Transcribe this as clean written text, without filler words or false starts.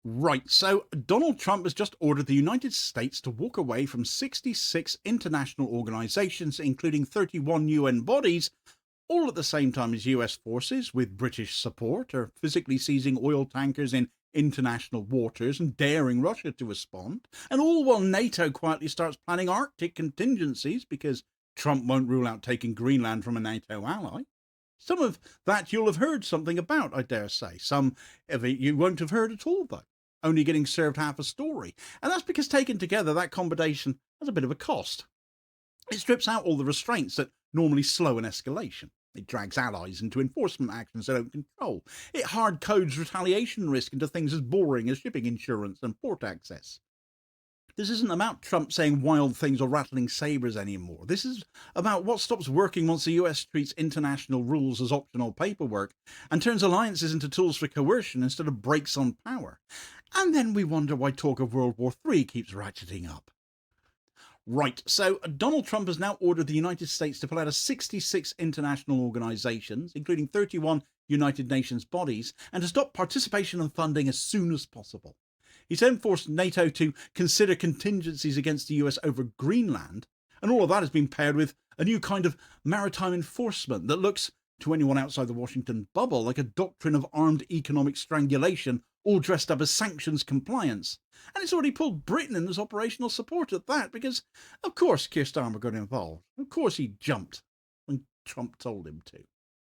Right, so Donald Trump has just ordered the United States to walk away from 66 international organizations, including 31 UN bodies, all at the same time as US forces, with British support, are physically seizing oil tankers in international waters and daring Russia to respond, and all while NATO quietly starts planning Arctic contingencies because Trump won't rule out taking Greenland from a NATO ally. Some of that you'll have heard something about, I dare say. Some of it you won't have heard at all, though, only getting served half a story. And that's because taken together, that combination has a bit of a cost. It strips out all the restraints that normally slow an escalation. It drags allies into enforcement actions they don't control. It hard codes retaliation risk into things as boring as shipping insurance and port access. This isn't about Trump saying wild things or rattling sabres anymore. This is about what stops working once the US treats international rules as optional paperwork and turns alliances into tools for coercion instead of brakes on power. And then we wonder why talk of World War III keeps ratcheting up. Right, so Donald Trump has now ordered the United States to pull out of 66 international organizations, including 31 United Nations bodies, and to stop participation and funding as soon as possible. He's then forced NATO to consider contingencies against the US over Greenland, and all of that has been paired with a new kind of maritime enforcement that looks, to anyone outside the Washington bubble, like a doctrine of armed economic strangulation, all dressed up as sanctions compliance. And it's already pulled Britain in as operational support at that, because of course Keir Starmer got involved. Of course he jumped when Trump told him to.